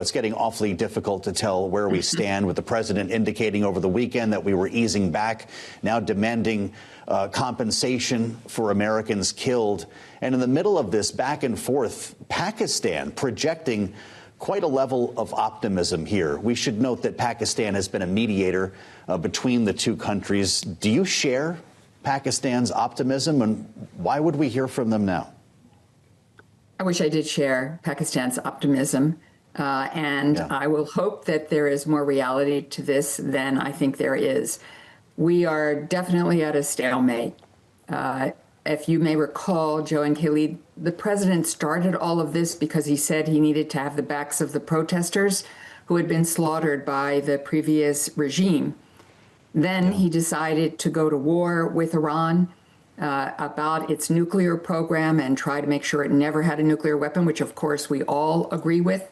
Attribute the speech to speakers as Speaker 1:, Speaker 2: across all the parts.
Speaker 1: It's getting awfully difficult to tell where we stand, with the president indicating over the weekend that we were easing back, now demanding compensation for Americans killed. And in the middle of this back and forth, Pakistan projecting quite a level of optimism here. We should note that Pakistan has been a mediator between the two countries. Do you share Pakistan's optimism, and why would we hear from them now?
Speaker 2: I wish I did share Pakistan's optimism. I will hope that there is more reality to this than I think there is. We are definitely at a stalemate. If you may recall, Joe and Kailey, the president started all of this because he said he needed to have the backs of the protesters who had been slaughtered by the previous regime. Then he decided to go to war with Iran about its nuclear program and try to make sure it never had a nuclear weapon, which of course we all agree with.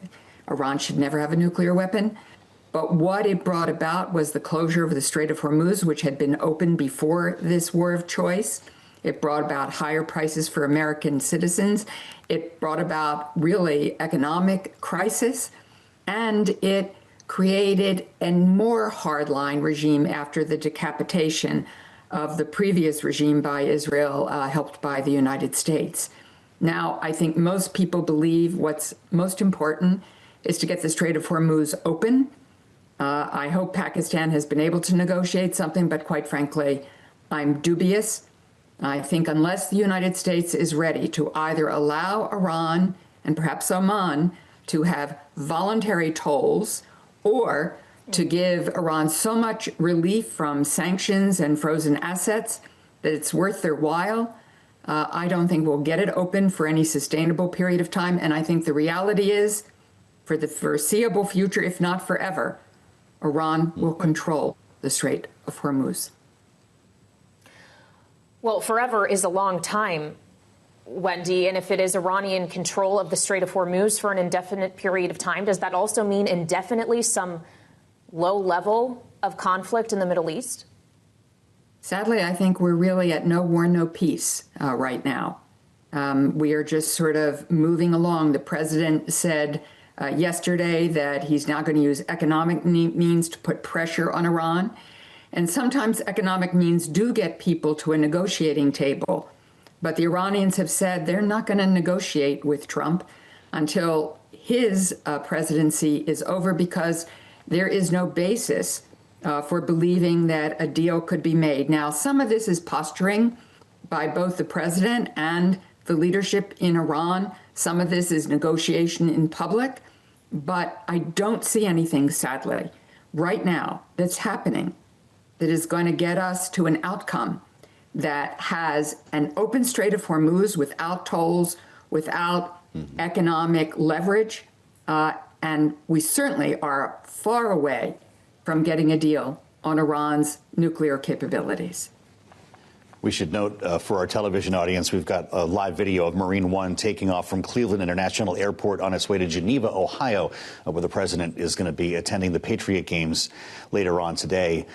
Speaker 2: Iran should never have a nuclear weapon. But what it brought about was the closure of the Strait of Hormuz, which had been open before this war of choice. It brought about higher prices for American citizens. It brought about really economic crisis. And it created a more hardline regime after the decapitation of the previous regime by Israel, helped by the United States. Now, I think most people believe what's most important is to get the Strait of Hormuz open. I hope Pakistan has been able to negotiate something, but quite frankly, I'm dubious. I think unless the United States is ready to either allow Iran and perhaps Oman to have voluntary tolls, or to give Iran so much relief from sanctions and frozen assets that it's worth their while, I don't think we'll get it open for any sustainable period of time. And I think the reality is, for the foreseeable future, if not forever, Iran will control the Strait of Hormuz.
Speaker 3: Well, forever is a long time, Wendy, and if it is Iranian control of the Strait of Hormuz for an indefinite period of time, does that also mean indefinitely some low level of conflict in the Middle East?
Speaker 2: Sadly, I think we're really at no war, no peace right now. We are just sort of moving along. The president said yesterday that he's now going to use economic means to put pressure on Iran. And sometimes economic means do get people to a negotiating table. But the Iranians have said they're not going to negotiate with Trump until his presidency is over, because there is no basis for believing that a deal could be made. Now, some of this is posturing by both the president and the leadership in Iran. Some of this is negotiation in public. But I don't see anything, sadly, right now that's happening that is going to get us to an outcome that has an open Strait of Hormuz without tolls, without economic leverage. And we certainly are far away from getting a deal on Iran's nuclear capabilities.
Speaker 1: We should note for our television audience, we've got a live video of Marine One taking off from Cleveland International Airport on its way to Geneva, Ohio, where the president is going to be attending the Patriot Games later on today.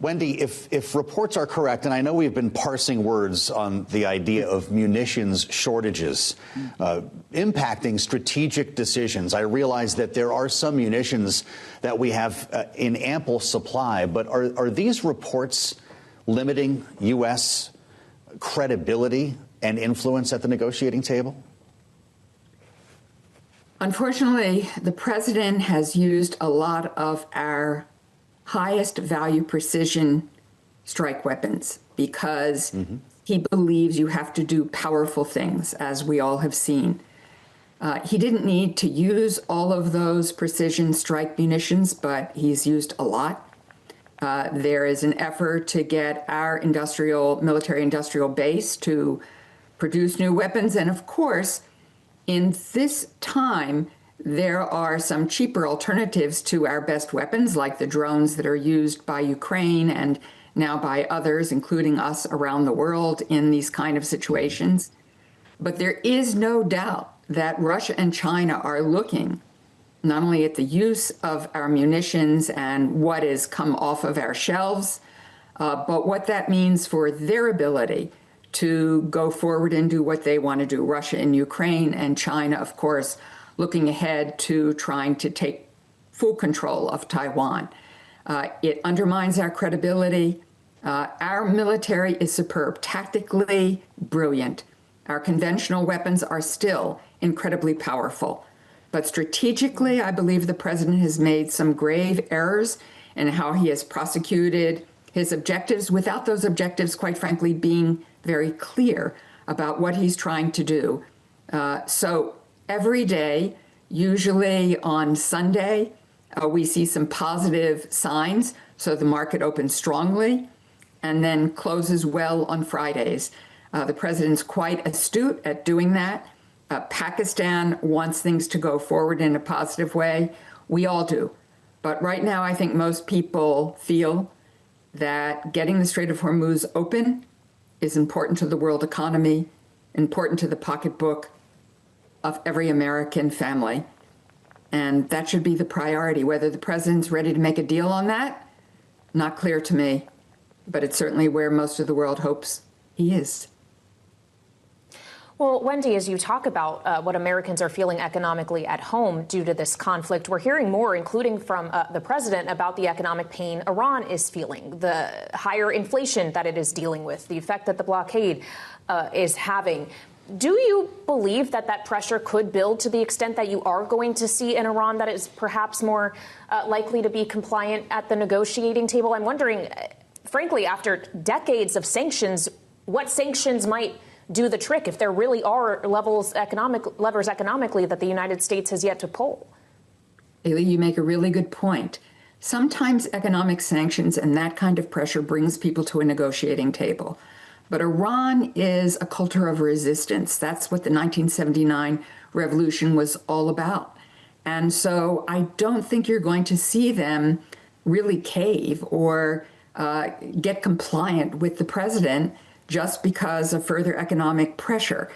Speaker 1: Wendy, if reports are correct, and I know we've been parsing words on the idea of munitions shortages impacting strategic decisions. I realize that there are some munitions that we have in ample supply, but are these reports limiting U.S. credibility and influence at the negotiating table? Unfortunately,
Speaker 2: the president has used a lot of our highest value precision strike weapons because he believes you have to do powerful things, as we all have seen. He didn't need to use all of those precision strike munitions, but he's used a lot. There is an effort to get our military industrial base to produce new weapons. And of course, in this time, there are some cheaper alternatives to our best weapons, like the drones that are used by Ukraine and now by others, including us around the world in these kind of situations. But there is no doubt that Russia and China are looking not only at the use of our munitions and what has come off of our shelves, but what that means for their ability to go forward and do what they want to do. Russia and Ukraine and China, of course, looking ahead to trying to take full control of Taiwan. It undermines our credibility. Our military is superb, tactically brilliant. Our conventional weapons are still incredibly powerful. But strategically, I believe the president has made some grave errors in how he has prosecuted his objectives without those objectives, quite frankly, being very clear about what he's trying to do. So every day, usually on Sunday, we see some positive signs. So the market opens strongly and then closes well on Fridays. The president's quite astute at doing that. Pakistan wants things to go forward in a positive way. We all do. But right now, I think most people feel that getting the Strait of Hormuz open is important to the world economy, important to the pocketbook of every American family. And that should be the priority. Whether the president's ready to make a deal on that, not clear to me, but it's certainly where most of the world hopes he is.
Speaker 3: Well, Wendy, as you talk about what Americans are feeling economically at home due to this conflict, we're hearing more, including from the president, about the economic pain Iran is feeling, the higher inflation that it is dealing with, the effect that the blockade is having. Do you believe that that pressure could build to the extent that you are going to see an Iran that is perhaps more likely to be compliant at the negotiating table? I'm wondering, frankly, after decades of sanctions, what sanctions might do the trick if there really are levers economically that the United States has yet to pull?
Speaker 2: Kailey, you make a really good point. Sometimes economic sanctions and that kind of pressure brings people to a negotiating table. But Iran is a culture of resistance. That's what the 1979 revolution was all about. And so I don't think you're going to see them really cave or get compliant with the president just because of further economic pressure.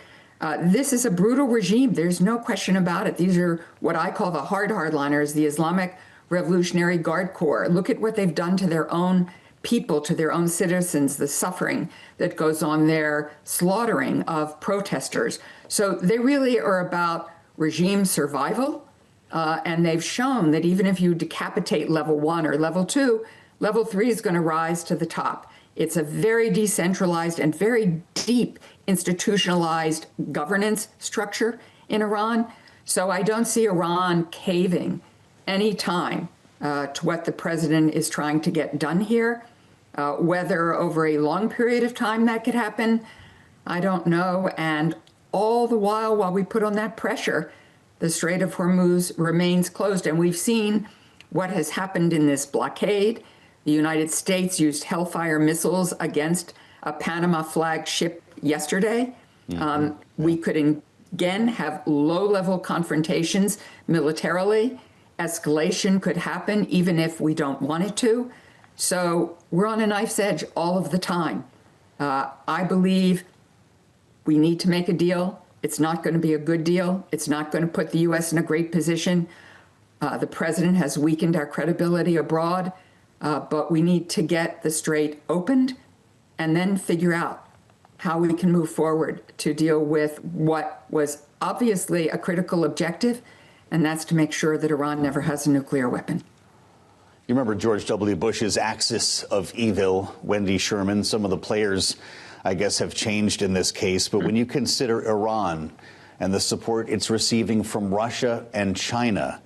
Speaker 2: This is a brutal regime. There's no question about it. These are what I call the hardliners, the Islamic Revolutionary Guard Corps. Look at what they've done to their own people, to their own citizens, the suffering that goes on there, slaughtering of protesters. So they really are about regime survival. And they've shown that even if you decapitate level 1 or level 2, level 3 is going to rise to the top. It's a very decentralized and very deep institutionalized governance structure in Iran. So I don't see Iran caving any time to what the president is trying to get done here. Whether over a long period of time that could happen, I don't know. And all the while we put on that pressure, the Strait of Hormuz remains closed. And we've seen what has happened in this blockade. The United States used Hellfire missiles against a Panama flagged ship yesterday. We could again have low-level confrontations militarily. Escalation could happen even if we don't want it to. So we're on a knife's edge all of the time. I believe we need to make a deal. It's not going to be a good deal. It's not going to put the U.S. in a great position. The president has weakened our credibility abroad. But we need to get the strait opened and then figure out how we can move forward to deal with what was obviously a critical objective, and that's to make sure that Iran never has a nuclear weapon.
Speaker 1: You remember George W. Bush's axis of evil, Wendy Sherman. Some of the players, I guess, have changed in this case. But when you consider Iran and the support it's receiving from Russia and China,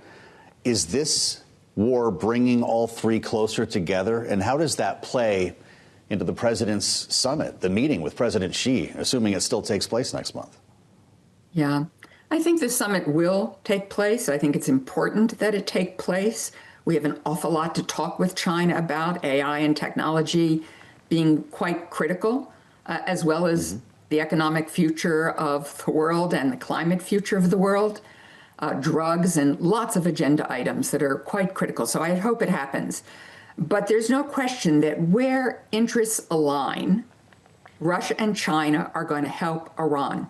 Speaker 1: is this war bringing all three closer together? And how does that play into the president's summit, the meeting with President Xi, assuming it still takes place next month?
Speaker 2: Yeah, I think the summit will take place. I think it's important that it take place. We have an awful lot to talk with China about, AI and technology being quite critical, as well as the economic future of the world and the climate future of the world. Drugs and lots of agenda items that are quite critical. So I hope it happens. But there's no question that where interests align, Russia and China are going to help Iran.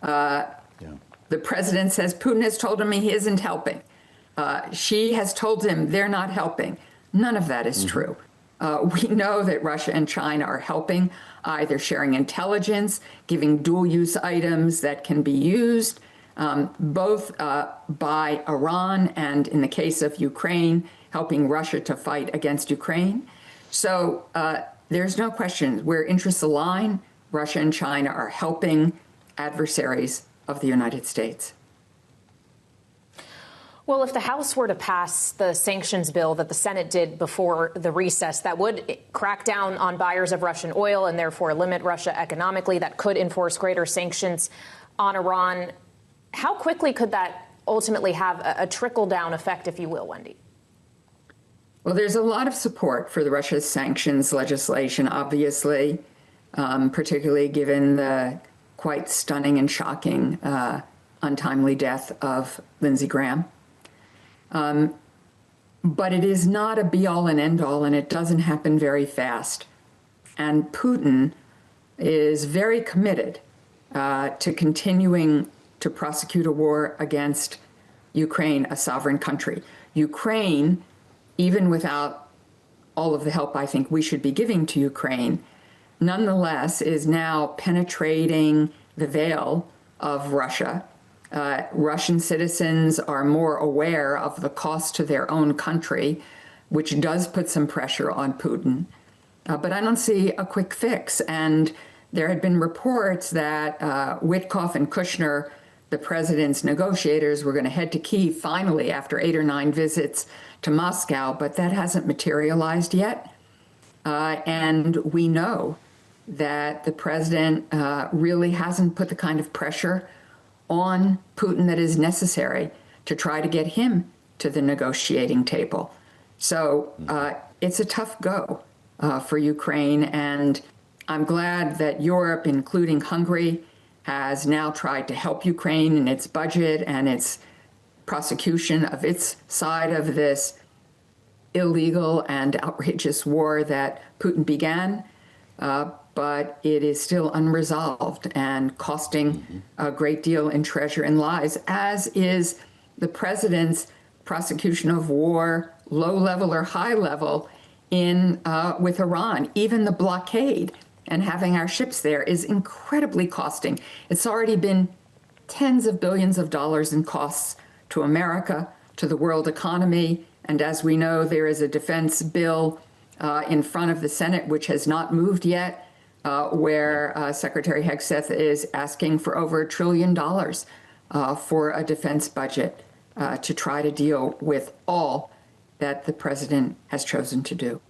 Speaker 2: The president says Putin has told him he isn't helping. Xi has told him they're not helping. None of that is true. We know that Russia and China are helping, either sharing intelligence, giving dual-use items that can be used, both by Iran and, in the case of Ukraine, helping Russia to fight against Ukraine. So there's no question where interests align, Russia and China are helping adversaries of the United States.
Speaker 3: Well, if the House were to pass the sanctions bill that the Senate did before the recess, that would crack down on buyers of Russian oil and therefore limit Russia economically, that could enforce greater sanctions on Iran. How quickly could that ultimately have a trickle-down effect, if you will, Wendy?
Speaker 2: Well, there's a lot of support for the Russia sanctions legislation, obviously, particularly given the quite stunning and shocking untimely death of Lindsey Graham. But it is not a be-all and end-all, and it doesn't happen very fast. And Putin is very committed to continuing to prosecute a war against Ukraine, a sovereign country. Ukraine, even without all of the help I think we should be giving to Ukraine, nonetheless is now penetrating the veil of Russia. Russian citizens are more aware of the cost to their own country, which does put some pressure on Putin. But I don't see a quick fix. And there had been reports that Witkoff and Kushner, the president's negotiators, were going to head to Kyiv finally after 8 or 9 visits to Moscow, but that hasn't materialized yet. And we know that the president really hasn't put the kind of pressure on Putin that is necessary to try to get him to the negotiating table. So it's a tough go for Ukraine, and I'm glad that Europe, including Hungary, has now tried to help Ukraine in its budget and its prosecution of its side of this illegal and outrageous war that Putin began. But it is still unresolved and costing a great deal in treasure and lives, as is the president's prosecution of war, low level or high level, with Iran. Even the blockade and having our ships there is incredibly costing. It's already been tens of billions of dollars in costs to America, to the world economy. And as we know, there is a defense bill in front of the Senate, which has not moved yet, where Secretary Hegseth is asking for over $1 trillion for a defense budget to try to deal with all that the president has chosen to do.